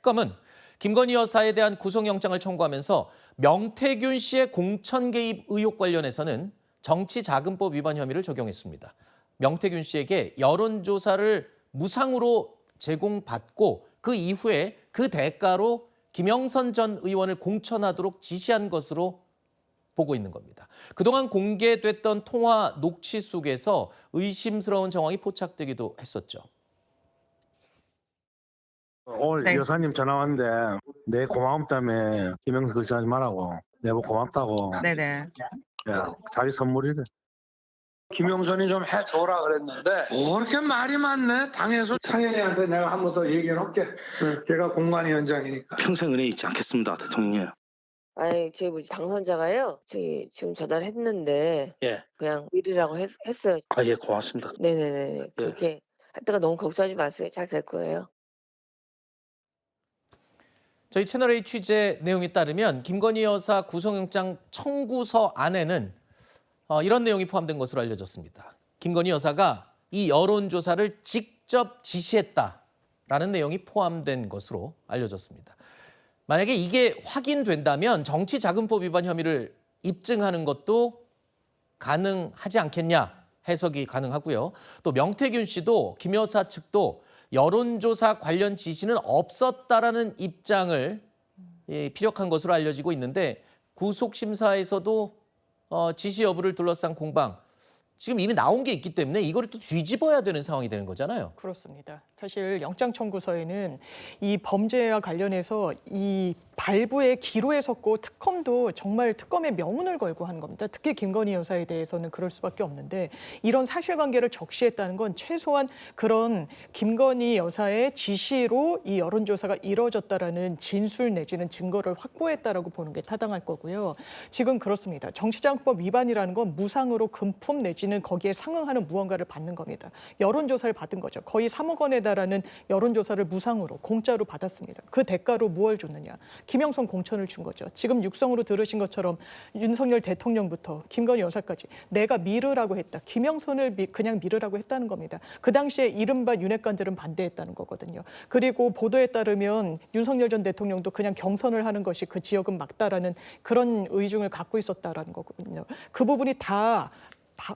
특검은 김건희 여사에 대한 구속영장을 청구하면서 명태균 씨의 공천 개입 의혹 관련해서는 정치자금법 위반 혐의를 적용했습니다. 명태균 씨에게 여론조사를 무상으로 제공받고 그 이후에 그 대가로 김영선 전 의원을 공천하도록 지시한 것으로 보고 있는 겁니다. 그동안 공개됐던 통화 녹취 속에서 의심스러운 정황이 포착되기도 했었죠. 오늘 네. 여사님 전화 왔는데 내 고마움 때문에 김영선 그렇게 하지 말라고 내가 고맙다고. 네네. 야, 자기 선물이래. 김영선이 좀 해줘라 그랬는데 뭐 그렇게 말이 많네. 당에서 상현이한테 내가 한 번 더 얘기를 할게. 걔가 공관위원장이니까. 평생 은혜 잊지 않겠습니다, 대통령님. 아니, 저희 뭐지 당선자가요. 저희 지금 전화를 했는데 예. 그냥 일이라고 했어요. 아, 예, 고맙습니다. 네네네. 그렇게 할 때가 너무 걱정하지 마세요. 잘 될 거예요. 저희 채널A 취재 내용에 따르면 김건희 여사 구속영장 청구서 안에는 이런 내용이 포함된 것으로 알려졌습니다. 김건희 여사가 이 여론조사를 직접 지시했다라는 내용이 포함된 것으로 알려졌습니다. 만약에 이게 확인된다면 정치자금법 위반 혐의를 입증하는 것도 가능하지 않겠냐 해석이 가능하고요. 또 명태균 씨도 김 여사 측도 여론조사 관련 지시는 없었다라는 입장을 피력한 것으로 알려지고 있는데 구속심사에서도 지시 여부를 둘러싼 공방 지금 이미 나온 게 있기 때문에 이거를 또 뒤집어야 되는 상황이 되는 거잖아요. 그렇습니다. 사실 영장 청구서에는 이 범죄와 관련해서 이 발부의 기로에 섰고 특검도 정말 특검의 명운을 걸고 한 겁니다. 특히 김건희 여사에 대해서는 그럴 수밖에 없는데 이런 사실관계를 적시했다는 건 최소한 그런 김건희 여사의 지시로 이 여론조사가 이루어졌다라는 진술 내지는 증거를 확보했다라고 보는 게 타당할 거고요. 지금 그렇습니다. 정치자금법 위반이라는 건 무상으로 금품 내지는 거기에 상응하는 무언가를 받는 겁니다. 여론조사를 받은 거죠. 거의 3억 원에 달하는 여론조사를 무상으로 공짜로 받았습니다. 그 대가로 무엇을 줬느냐. 김영선 공천을 준 거죠. 지금 육성으로 들으신 것처럼 윤석열 대통령부터 김건희 여사까지 내가 미르라고 했다. 김영선을 그냥 미르라고 했다는 겁니다. 그 당시에 이른바 윤핵관들은 반대했다는 거거든요. 그리고 보도에 따르면 윤석열 전 대통령도 그냥 경선을 하는 것이 그 지역은 막다라는 그런 의중을 갖고 있었다라는 거거든요. 그 부분이 다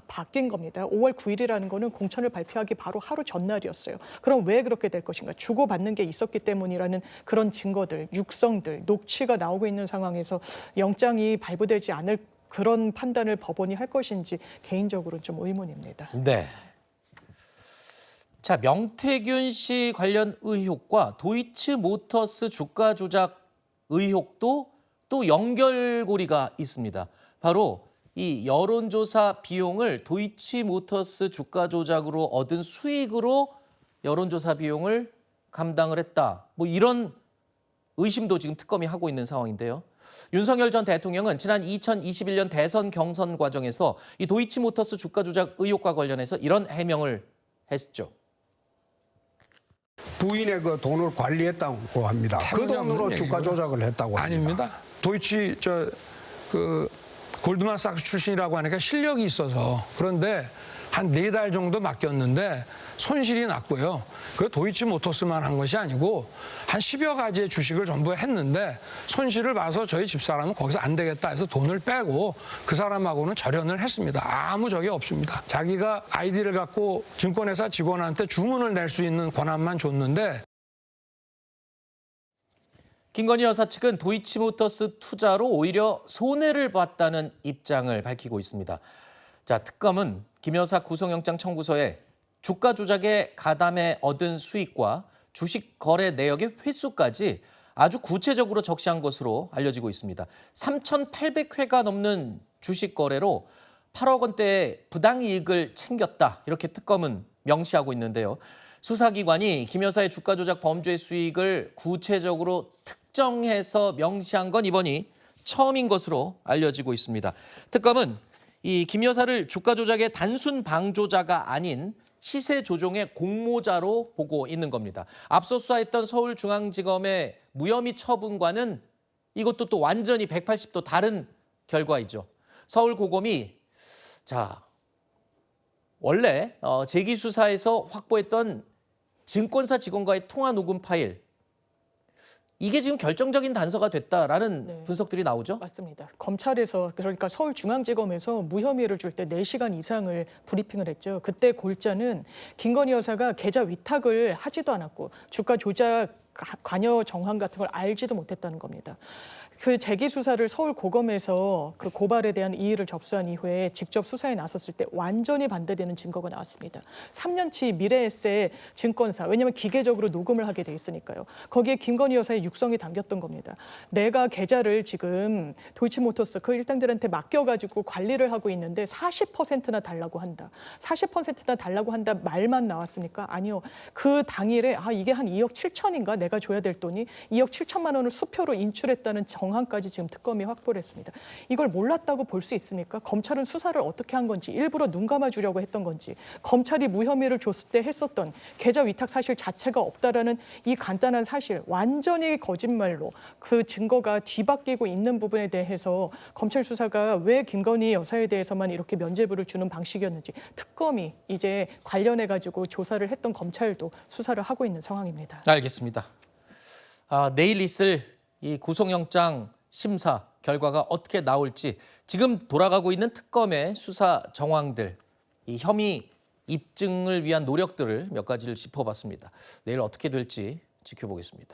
바뀐 겁니다. 5월 9일이라는 거는 공천을 발표하기 바로 하루 전날이었어요. 그럼 왜 그렇게 될 것인가? 주고받는 게 있었기 때문이라는 그런 증거들, 육성들, 녹취가 나오고 있는 상황에서 영장이 발부되지 않을 그런 판단을 법원이 할 것인지 개인적으로는 좀 의문입니다. 네. 자, 명태균 씨 관련 의혹과 도이치모터스 주가 조작 의혹도 또 연결고리가 있습니다. 바로 이 여론조사 비용을 도이치모터스 주가 조작으로 얻은 수익으로 여론조사 비용을 감당을 했다. 뭐 이런 의심도 지금 특검이 하고 있는 상황인데요. 윤석열 전 대통령은 지난 2021년 대선 경선 과정에서 이 도이치모터스 주가 조작 의혹과 관련해서 이런 해명을 했죠. 부인의 그 돈을 관리했다고 합니다. 그 돈으로 주가 조작을 했다고 합니다. 아닙니다. 도이치 골드만삭스 출신이라고 하니까 실력이 있어서 그런데 한 4달 정도 맡겼는데 손실이 났고요. 그 도이치모터스만 한 것이 아니고 한 10여 가지의 주식을 전부 했는데 손실을 봐서 저희 집사람은 거기서 안 되겠다 해서 돈을 빼고 그 사람하고는 절연을 했습니다. 아무 적이 없습니다. 자기가 아이디를 갖고 증권회사 직원한테 주문을 낼 수 있는 권한만 줬는데 김건희 여사 측은 도이치모터스 투자로 오히려 손해를 봤다는 입장을 밝히고 있습니다. 자, 특검은 김 여사 구속영장 청구서에 주가 조작에 가담해 얻은 수익과 주식 거래 내역의 횟수까지 아주 구체적으로 적시한 것으로 알려지고 있습니다. 3,800회가 넘는 주식 거래로 8억 원대의 부당이익을 챙겼다. 이렇게 특검은 명시하고 있는데요. 수사기관이 김 여사의 주가 조작 범죄 수익을 구체적으로 특정해서 명시한 건 이번이 처음인 것으로 알려지고 있습니다. 특검은 이 김 여사를 주가 조작의 단순 방조자가 아닌 시세 조종의 공모자로 보고 있는 겁니다. 앞서 수사했던 서울중앙지검의 무혐의 처분과는 이것도 또 완전히 180도 다른 결과이죠. 서울고검이 원래 재기수사에서 확보했던 증권사 직원과의 통화 녹음 파일 이게 지금 결정적인 단서가 됐다라는 네. 분석들이 나오죠. 맞습니다. 검찰에서 그러니까 서울중앙지검에서 무혐의를 줄 때 4시간 이상을 브리핑을 했죠. 그때 골자는 김건희 여사가 계좌 위탁을 하지도 않았고 주가 조작 관여 정황 같은 걸 알지도 못했다는 겁니다. 그 재기 수사를 서울고검에서 그 고발에 대한 이의를 접수한 이후에 직접 수사에 나섰을 때 완전히 반대되는 증거가 나왔습니다. 3년치 미래에셋 증권사, 왜냐하면 기계적으로 녹음을 하게 돼 있으니까요. 거기에 김건희 여사의 육성이 담겼던 겁니다. 내가 계좌를 지금 도이치모터스 그 일당들한테 맡겨가지고 관리를 하고 있는데 40%나 달라고 한다. 40%나 달라고 한다 말만 나왔습니까? 아니요. 그 당일에 이게 한 2억 7천인가 내가 줘야 될 돈이 2억 7천만 원을 수표로 인출했다는 정황까지 지금 특검이 확보를 했습니다. 이걸 몰랐다고 볼 수 있습니까? 검찰은 수사를 어떻게 한 건지, 일부러 눈 감아주려고 했던 건지, 검찰이 무혐의를 줬을 때 했었던 계좌 위탁 사실 자체가 없다라는 이 간단한 사실, 완전히 거짓말로 그 증거가 뒤바뀌고 있는 부분에 대해서 검찰 수사가 왜 김건희 여사에 대해서만 이렇게 면죄부를 주는 방식이었는지 특검이 이제 관련해가지고 조사를 했던 검찰도 수사를 하고 있는 상황입니다. 알겠습니다. 내일 있을 이 구속영장 심사 결과가 어떻게 나올지 지금 돌아가고 있는 특검의 수사 정황들, 이 혐의 입증을 위한 노력들을 몇 가지를 짚어봤습니다. 내일 어떻게 될지 지켜보겠습니다.